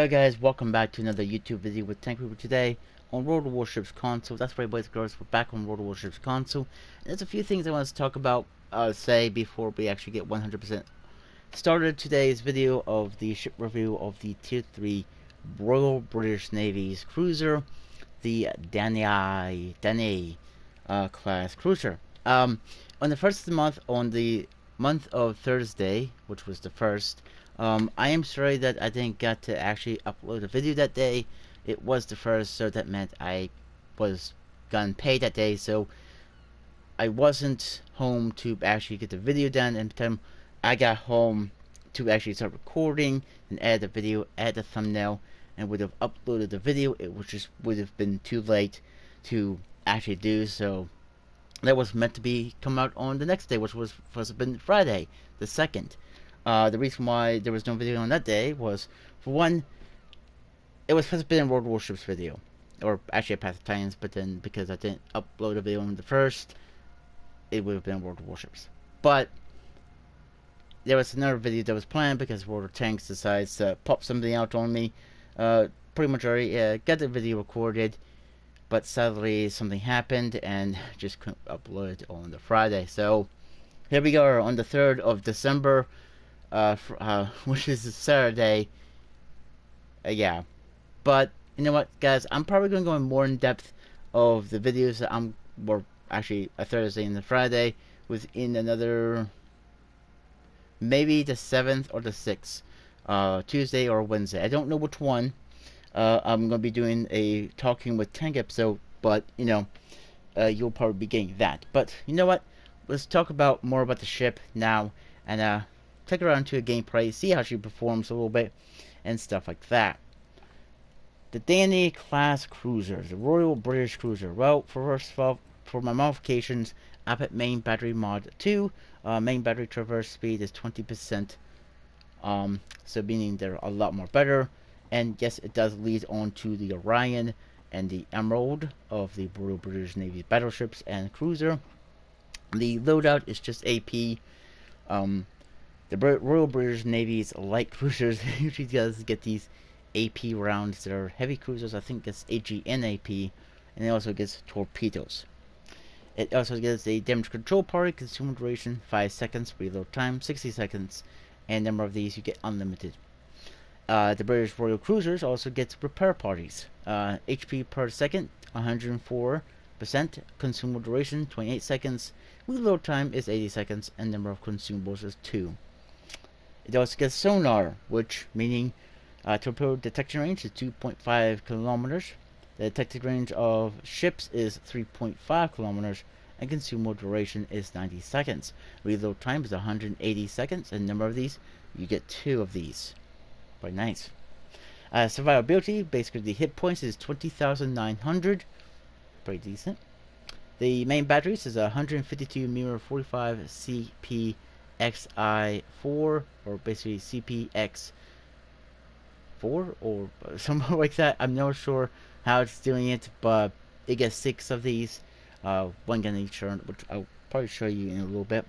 Alright guys, welcome back to another YouTube video with Tank People today on World of Warships console. That's right boys and girls, we're back on World of Warships console. And there's a few things I want to talk about, say, before we actually get 100% started. Today's video of the ship review of the Tier 3 Royal British Navy's cruiser, the Danae class cruiser. On the first of the month, on the month of Thursday, which was the first, I am sorry that I didn't get to actually upload a video that day. It was the first, so that meant I was gotten paid that day, so I wasn't home to actually get the video done. And by the time I got home to actually start recording and add the video, add the thumbnail, and would have uploaded the video, it would have been too late to actually do so. That was meant to be come out on the next day, which was supposed to have been Friday, the 2nd. The reason why there was no video on that day was, for one, it was supposed to be a World Warships video, or actually a Path of Titans, but then because I didn't upload a video on the first, it would have been World Warships. But there was another video that was planned because World of Tanks decides to pop something out on me. Pretty much already got the video recorded, but sadly something happened and just couldn't upload it on the Friday. So here we go on the 3rd of December. Which is a Saturday. Yeah, but you know what, guys? I'm probably going to go in more in depth of the videos that or actually a Thursday and a Friday within another, maybe the 7th or the 6th, Tuesday or Wednesday. I don't know which one. I'm going to be doing a Talking with Tank episode, but you know, you'll probably be getting that. But you know what? Let's talk about more about the ship now, and take her around to a gameplay, see how she performs a little bit, and stuff like that. The Danae class cruiser, the Royal British cruiser. Well, first of all, for my modifications, I put main battery mod 2. Main battery traverse speed is 20%, so meaning they're a lot more better. And yes, it does lead on to the Orion and the Emerald of the Royal British Navy battleships and cruiser. The loadout is just AP. The Royal British Navy's light cruisers usually does get these AP rounds that are heavy cruisers. I think it's AGN AP, and it also gets torpedoes. It also gets a damage control party, consumer duration 5 seconds, reload time 60 seconds, and number of these you get unlimited. The British Royal Cruisers also gets repair parties. HP per second 104%, consumer duration 28 seconds, reload time is 80 seconds, and number of consumables is 2. It also gets sonar, which meaning torpedo detection range is 2.5 kilometers. The detected range of ships is 3.5 kilometers, and consumable duration is 90 seconds. Reload time is 180 seconds, and number of these, you get 2 of these. Very nice. Survivability, basically the hit points is 20,900. Pretty decent. The main batteries is 152 mirror 45 CPXI4, or basically CPX4 or something like that. I'm not sure how it's doing it, but it gets 6 of these, one gun each turn, which I'll probably show you in a little bit.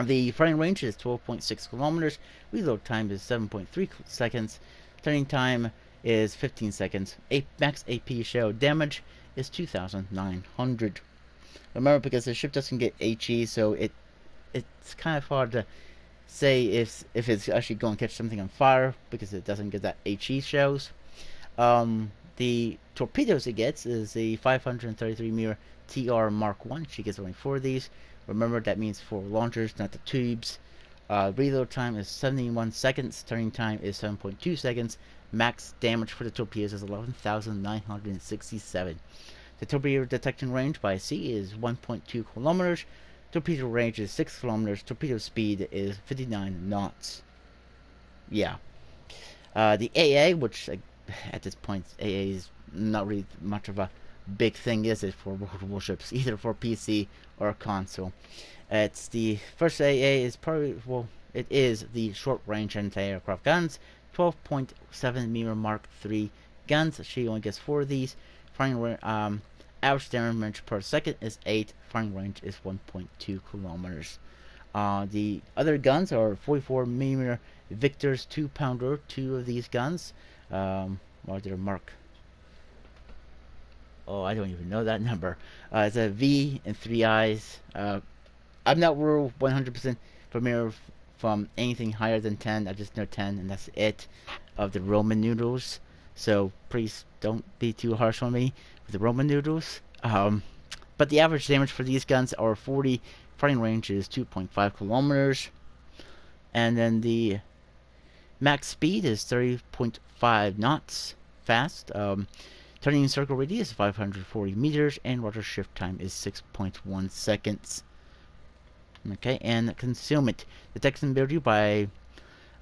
The firing range is 12.6 kilometers. Reload time is 7.3 seconds. Turning time is 15 seconds. Max AP shell damage is 2,900. Remember, because the ship doesn't get HE, so it's kind of hard to say if it's actually going to catch something on fire because it doesn't get that HE shells. The torpedoes it gets is the 533 mirror TR Mark 1. She gets only 4 of these. Remember, that means 4 launchers, not the tubes. Reload time is 71 seconds. Turning time is 7.2 seconds. Max damage for the torpedoes is 11,967. The torpedo detection range by sea is 1.2 kilometers. Torpedo range is 6 kilometers. Torpedo speed is 59 knots. Yeah. The AA, which at this point AA is not really much of a big thing, is it, for World Warships, either for PC or console. It's the first AA is probably, well, it is the short range anti-aircraft guns, 12.7 mirror Mark 3 guns. She only gets 4 of these. Firing average damage per second is 8. Firing range is 1.2 kilometers. The other guns are 44mm Victor's 2-pounder, 2 of these guns. What did I mark? Oh, I don't even know that number. It's a V and three eyes. I'm not real 100% familiar from anything higher than 10. I just know 10, and that's it of the Roman noodles. So please don't be too harsh on me with the Roman noodles. But the average damage for these guns are 40. Firing range is 2.5 kilometers. And then the max speed is 30.5 knots fast. Turning circle radius is 540 meters, and rotor shift time is 6.1 seconds. Okay, and concealment. Detectability by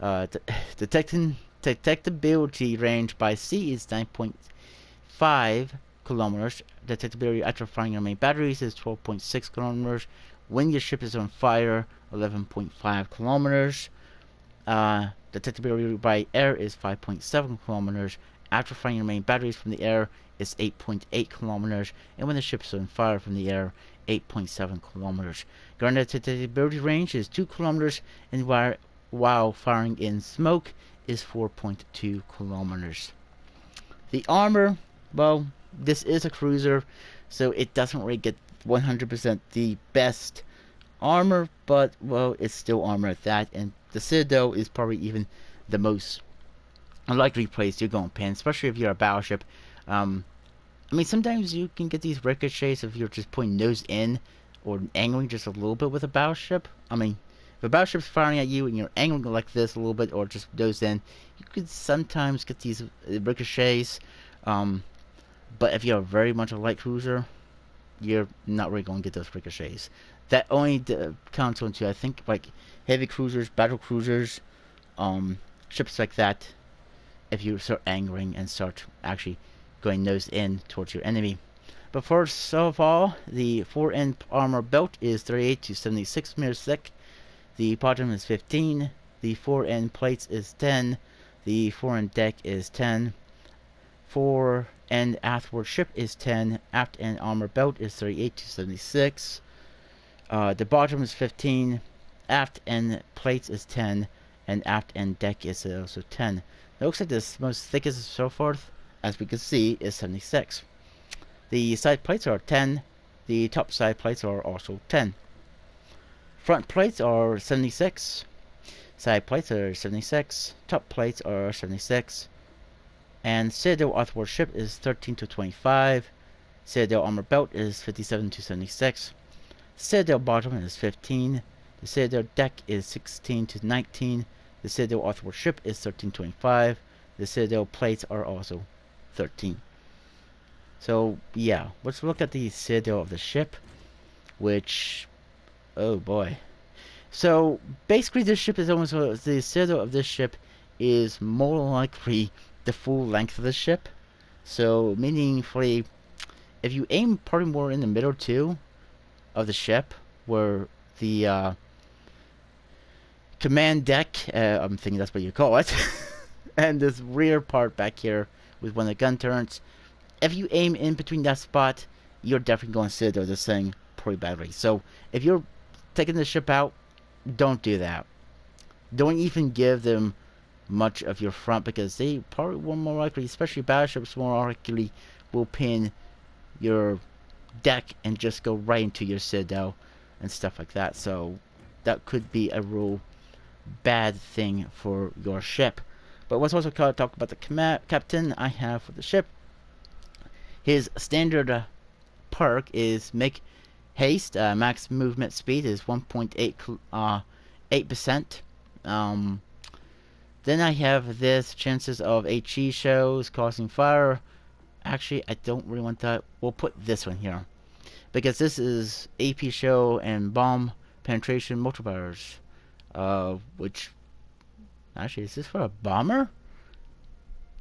detectability range by sea is 9.5 kilometers. Detectability after firing your main batteries is 12.6 kilometers. When your ship is on fire, 11.5 kilometers. Detectability by air is 5.7 kilometers. After firing your main batteries from the air is 8.8 kilometers. And when the ship is on fire from the air, 8.7 kilometers. Ground detectability range is 2 kilometers, and while firing in smoke is 4.2 kilometers. The armor, well, this is a cruiser, so it doesn't really get 100% the best armor, but, well, it's still armor at that, and the Citadel is probably even the most likely place you're going to pin, especially if you're a battleship. I mean, sometimes you can get these ricochets if you're just putting nose in or angling just a little bit with a battleship. I mean, if a battleship's firing at you and you're angling like this a little bit or just nose in, you could sometimes get these ricochets. But if you're very much a light cruiser, you're not really going to get those ricochets. That only counts onto, I think, like heavy cruisers, battle cruisers, ships like that. If you start angling and start actually going nose in towards your enemy. But first of all, the fore-end armor belt is 38 to 76 meters thick. The bottom is 15. The fore-end plates is 10. The fore-end deck is 10. Fore-end aftward ship is 10. Aft-end armor belt is 38 to 76. The bottom is 15. Aft-end plates is 10. And aft-end deck is also 10. It looks like the most thickest so far, as we can see, is 76. The side plates are 10. The top side plates are also 10. Front plates are 76. Side plates are 76. Top plates are 76. And Citadel aftward ship is 13 to 25. Citadel armor belt is 57 to 76. Citadel bottom is 15. The Citadel deck is 16 to 19. The Citadel aftward ship is 1325. The Citadel plates are also 13. So, yeah, let's look at the Citadel of the ship, which, oh boy. So, basically this ship is almost, the Citadel of this ship is more likely the full length of the ship. So, meaningfully, if you aim probably more in the middle too of the ship, where the command deck, I'm thinking that's what you call it, and this rear part back here with one of the gun turrets, if you aim in between that spot, you're definitely going to Citadel this thing pretty badly. So if you're taking the ship out, don't do that. Don't even give them much of your front, because they probably will more likely, especially battleships, more likely will pin your deck and just go right into your Citadel and stuff like that. So that could be a real bad thing for your ship. But let's also talk about the captain I have for the ship. His standard perk is make haste. Max movement speed is 1.8%. Then I have this chances of HE shows causing fire. Actually, I don't really want that. We'll put this one here, because this is AP show and bomb penetration multipliers. Which, actually, is this for a bomber?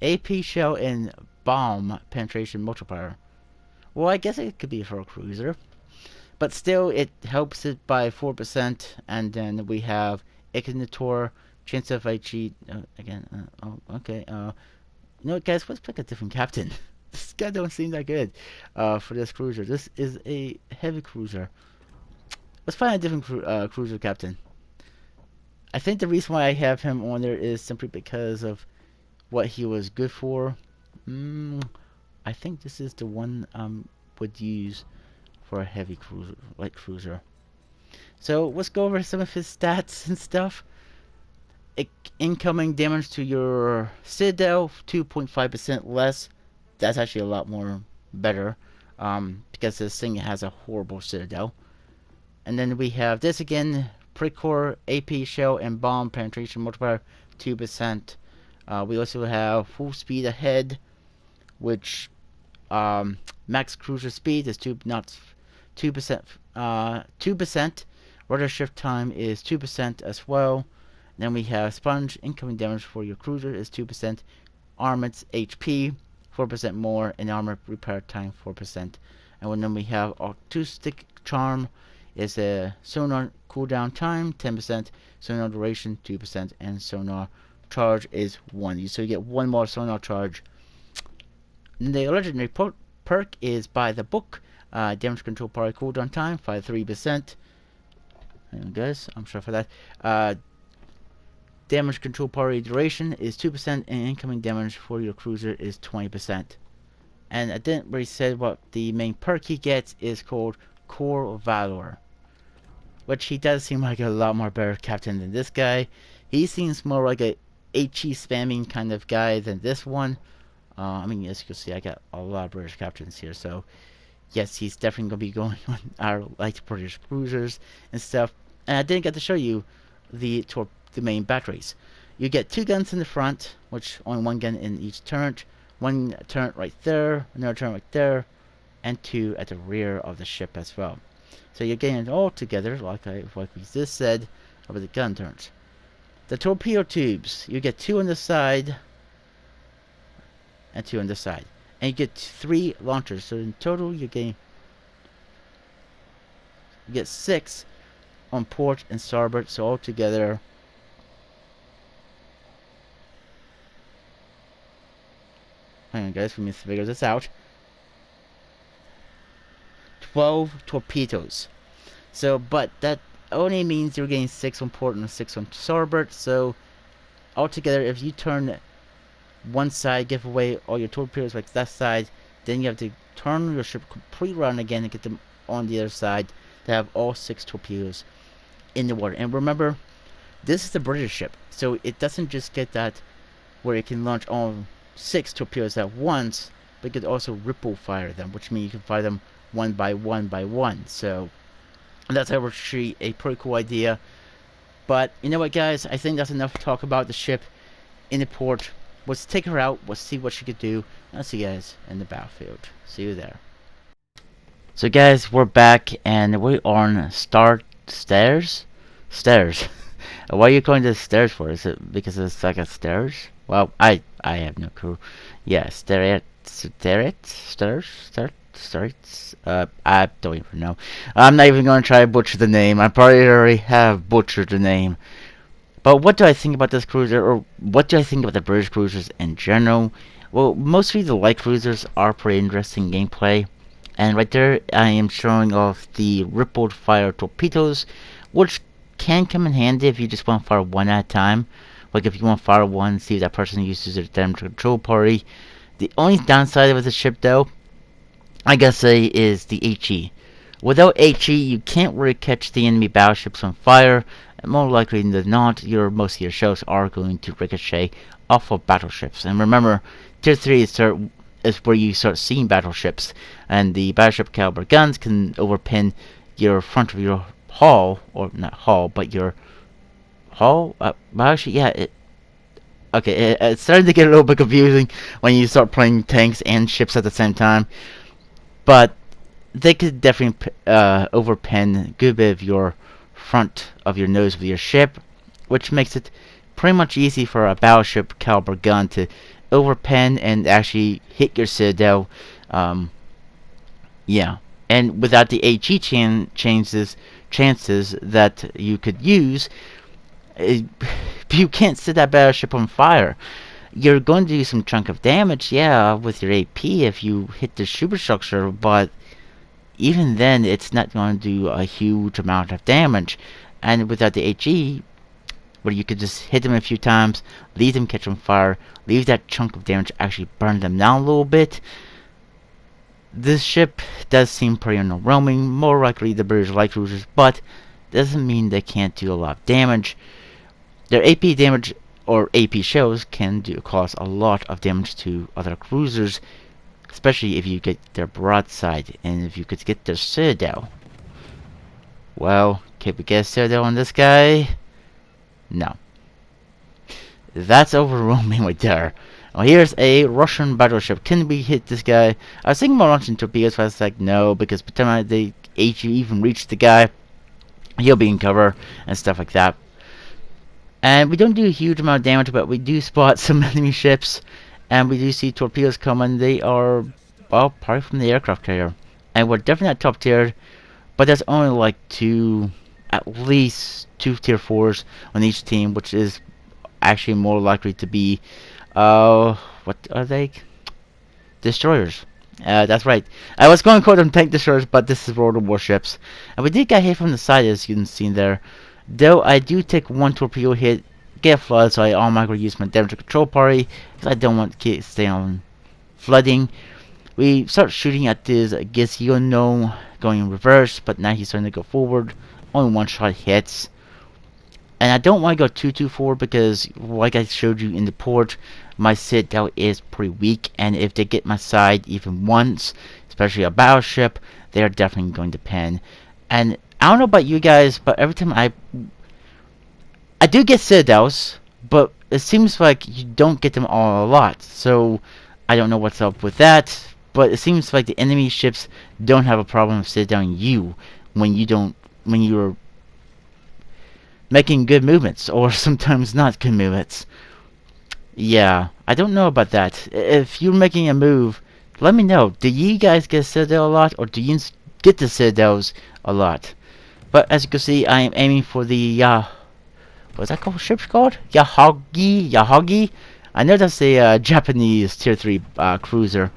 AP shell and bomb penetration multiplier. Well, I guess it could be for a cruiser. But still, it helps it by 4%. And then we have Ignitor, chance of HE. Again, oh, okay. You know what, guys? Let's pick a different captain. This guy don't seem that good for this cruiser. This is a heavy cruiser. Let's find a different cruiser captain. I think the reason why I have him on there is simply because of what he was good for. I think this is the one would use for a heavy cruiser, light cruiser. So let's go over some of his stats and stuff. Incoming damage to your Citadel, 2.5% less. That's actually a lot more better, because this thing has a horrible Citadel. And then we have this again, Precore, AP Shell, and Bomb Penetration Multiplier, 2%. We also have Full Speed Ahead, which max cruiser speed is 2%. 2%. Rudder shift time is 2% as well. Then we have Sponge. Incoming damage for your cruiser is 2%. Armament's HP 4% more, and armor repair time 4%. And then we have Acoustic Charm is a sonar cooldown time 10%, sonar duration 2%, and sonar charge is 1. So you get one more sonar charge. The legendary perk is by the book. Damage control parry cooldown time 3%. Hang on, guys, I'm sorry for that. Damage control parry duration is 2%, and incoming damage for your cruiser is 20%. And I didn't really say what the main perk he gets is called Core Valor, which he does seem like a lot more better captain than this guy. He seems more like a HE spamming kind of guy than this one. I mean, as you can see, I got a lot of British captains here, so yes, he's definitely going to be going on our light British cruisers and stuff. And I didn't get to show you the main batteries. You get 2 guns in the front, which only 1 gun in each turret. 1 turret right there, another turret right there, and 2 at the rear of the ship as well. So you're getting it all together, like we just said, over the gun turrets. The torpedo tubes, you get 2 on the side and 2 on the side, and you get 3 launchers. So in total, you get 6 on port and starboard. So altogether, hang on, guys, we need to figure this out. 12 torpedoes. So, but that only means you're getting 6 on port and 6 on starboard. So altogether, if you turn one side, give away all your torpedoes like that side, then you have to turn your ship completely around again and get them on the other side to have all 6 torpedoes in the water. And remember, this is the British ship, so it doesn't just get that where it can launch all 6 torpedoes at once, but it could also ripple fire them, which means you can fire them one by one by one. So that's actually a pretty cool idea. But you know what, guys, I think that's enough talk about the ship in the port. Let's take her out, let's see what she could do. I'll see you guys in the battlefield. See you there. So guys, we're back and we're on stairs. Why are you calling this stairs for? Is it because it's like a stairs? Well, I have no clue. Yeah, stairs. I don't even know. I'm not even going to try to butcher the name. I probably already have butchered the name. But what do I think about this cruiser, or what do I think about the British cruisers in general? Well, mostly the light cruisers are pretty interesting gameplay. And right there, I am showing off the rippled fire torpedoes, which can come in handy if you just want to fire one at a time. Like if you want to fire one, see if that person uses their damage control party. The only downside of the ship, though, I gotta say, is the HE. Without HE, you can't really catch the enemy battleships on fire. And more likely than not, most of your shells are going to ricochet off of battleships. And remember, Tier 3 is where you start seeing battleships, and the battleship caliber guns can overpin your front of your hull, or not hull, but your hull. Well, actually, yeah. It's starting to get a little bit confusing when you start playing tanks and ships at the same time. But they could definitely overpin a good bit of your front of your nose of your ship, which makes it pretty much easy for a battleship caliber gun to overpen and actually hit your citadel. Yeah, and without the HE chances that you could use, you can't set that battleship on fire. You're going to do some chunk of damage, yeah, with your AP if you hit the superstructure, but even then, it's not going to do a huge amount of damage. And without the HE, where you could just hit them a few times, leave them catch on fire, leave that chunk of damage actually burn them down a little bit. This ship does seem pretty underwhelming, more likely the British light cruisers, but doesn't mean they can't do a lot of damage. Their AP damage or AP shells can cause a lot of damage to other cruisers, especially if you get their broadside and if you could get their citadel. Well, can we get a citadel on this guy? No. That's overwhelming right there. Now here's a Russian battleship. Can we hit this guy? I was thinking about launching torpedoes, but I was like, no, because by the time they even reach the guy, he'll be in cover and stuff like that. And we don't do a huge amount of damage, but we do spot some enemy ships, and we do see torpedoes coming. They are, well, probably from the aircraft carrier. And we're definitely not top tiered, but there's only like at least two tier 4s on each team, which is actually more likely to be, what are they? Destroyers. That's right. I was going to call them tank destroyers, but this is World of Warships. And we did get hit from the side, as you can see there. Though I do take one torpedo hit, get flooded, so I automatically use my damage control party, because I don't want to stay on flooding. We start shooting at this Giziono going in reverse, but now he's starting to go forward. Only one shot hits. And I don't want to go too forward because, like I showed you in the port, my citadel is pretty weak, and if they get my side even once, especially a battleship, they're definitely going to pen. And I don't know about you guys, but every time I do get citadels, but it seems like you don't get them all a lot. So I don't know what's up with that, but it seems like the enemy ships don't have a problem with citadeling you when you're making good movements, or sometimes not good movements. Yeah, I don't know about that. If you're making a move, let me know. Do you guys get citadel a lot, or do you get the citadels a lot? But as you can see, I am aiming for the what's that called? Ship's called? Yahagi. I know that's a Japanese tier 3 cruiser.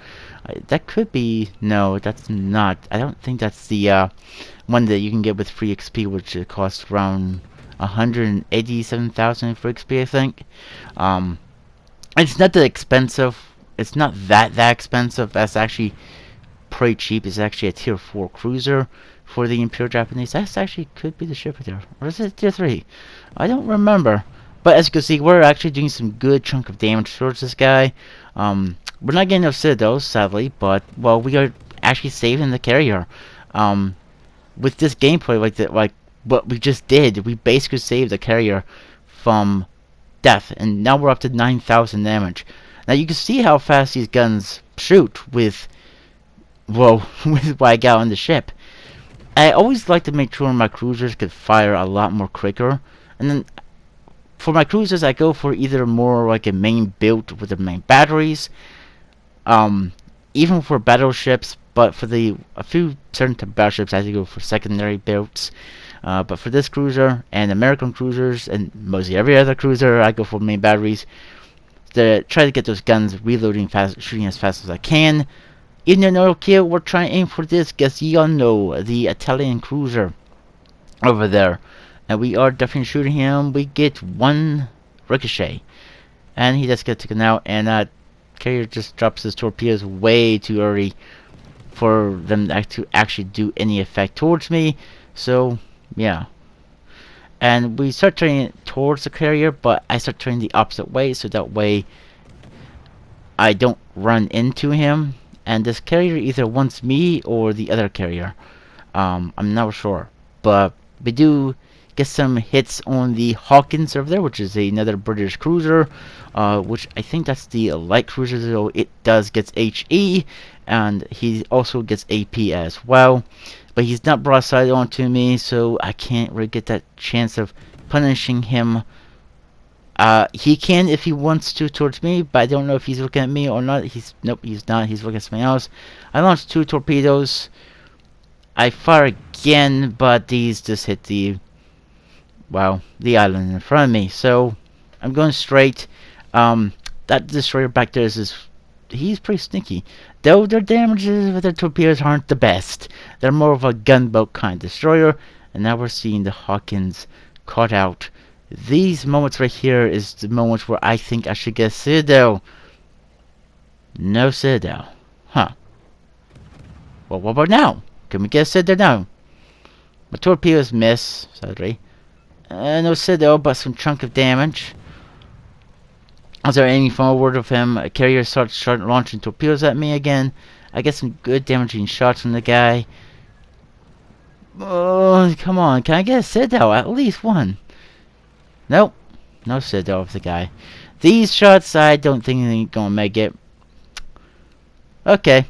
That could be, no, that's not. I don't think that's the one that you can get with free XP, which costs around 187,000 for XP, I think. It's not that expensive. It's not that expensive. That's actually pretty cheap. It's actually a tier 4 cruiser for the Imperial Japanese. That's actually could be the ship right there. Or is it tier 3? I don't remember. But as you can see, we're actually doing some good chunk of damage towards this guy. We're not getting no citadels, sadly, but, well, we are actually saving the carrier. With this gameplay, like what we just did, we basically saved the carrier from death, and now we're up to 9,000 damage. Now you can see how fast these guns shoot with, well, with what I got on the ship. I always like to make sure my cruisers could fire a lot more quicker, and then for my cruisers I go for either more like a main build with the main batteries, even for battleships, but for a few certain type of battleships I have to go for secondary builds. But for this cruiser and American cruisers and mostly every other cruiser, I go for main batteries to try to get those guns reloading fast, shooting as fast as I can. In another kill, we're trying to aim for this Gazziano, the Italian cruiser over there. And we are definitely shooting him. We get one ricochet. And he just gets taken out, and carrier just drops his torpedoes way too early for them to actually do any effect towards me. So yeah, and we start turning it towards the carrier, but I start turning the opposite way, so that way I don't run into him, and this carrier either wants me or the other carrier. I'm not sure, but we do get some hits on the Hawkins over there, which is another British cruiser, which I think that's the light cruiser, so it does gets HE, and he also gets AP as well. But he's not broadside onto me, so I can't really get that chance of punishing him. He can if he wants to towards me, but I don't know if he's looking at me or not. Nope, he's not. He's looking at something else. I launched 2 torpedoes. I fire again, but these just hit the island in front of me. So I'm going straight. That destroyer back there he's pretty sneaky. Though their damages with their torpedoes aren't the best. They're more of a gunboat kind of destroyer. And now we're seeing the Hawkins caught out These moments right here is the moments where I think I should get Citadel. No Citadel. Huh. Well, what about now? Can we get Citadel now? My torpedoes miss, sadly. No Citadel, but some chunk of damage. As they're aiming forward of him, a carrier starts launching torpedoes at me again. I get some good damaging shots from the guy. Oh, come on. Can I get a Citadel? At least one. Nope. No Citadel of the guy. These shots, I don't think they're going to make it. Okay.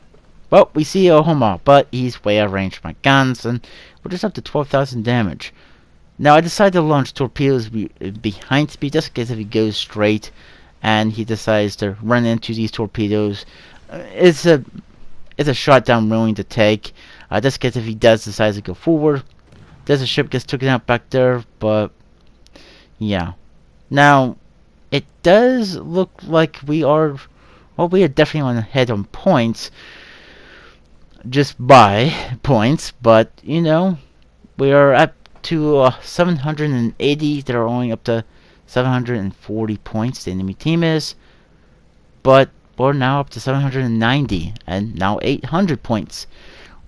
Well, we see Ohoma, but he's way out of range for my guns, and we're just up to 12,000 damage. Now, I decided to launch torpedoes behind me, just in case if he goes straight, and he decides to run into these torpedoes. It's a shot that I'm willing to take. Just in case if he does decide to go forward. There's a ship gets taken out back there, but yeah. Now, it does look like we are, well, we are definitely on ahead on points. Just by points, but, you know, we are up to 780. They're only up to 740 points, the enemy team is. But we're now up to 790, and now 800 points.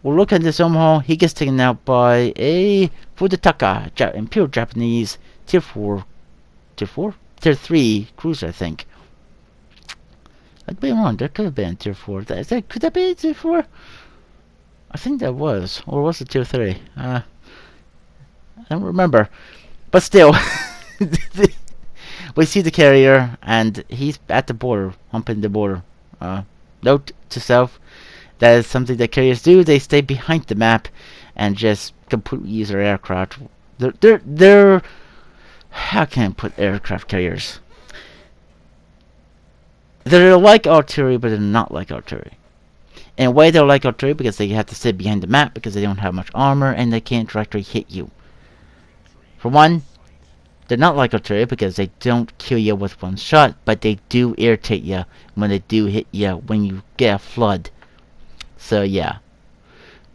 We'll look at this Omaha. He gets taken out by a Fudetaka, Imperial Japanese, Tier 4, Tier 3 cruiser, I think. I'd be wrong. There could have been Tier 4. Could that be Tier 4? I think that was. Or was it Tier 3? I don't remember. But still. We see the carrier, and he's at the border, humping the border. Note to self, that is something that carriers do. They stay behind the map and just completely use their aircraft. They're how can I put aircraft carriers? They're like artillery, but they're not like artillery. In a way, they're like artillery because they have to sit behind the map because they don't have much armor and they can't directly hit you. For one, they're not like artillery because they don't kill you with one shot, but they do irritate you when they do hit you when you get a flood. So yeah.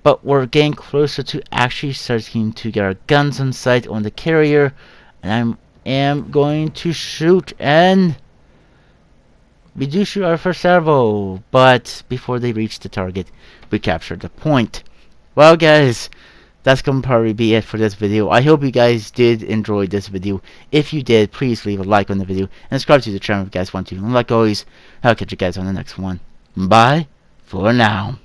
But we're getting closer to actually starting to get our guns on sight on the carrier, and I am going to shoot, and we do shoot our first salvo, but before they reach the target, we captured the point. Well, guys, that's going to probably be it for this video. I hope you guys did enjoy this video. If you did, please leave a like on the video and subscribe to the channel if you guys want to. And like always, I'll catch you guys on the next one. Bye for now.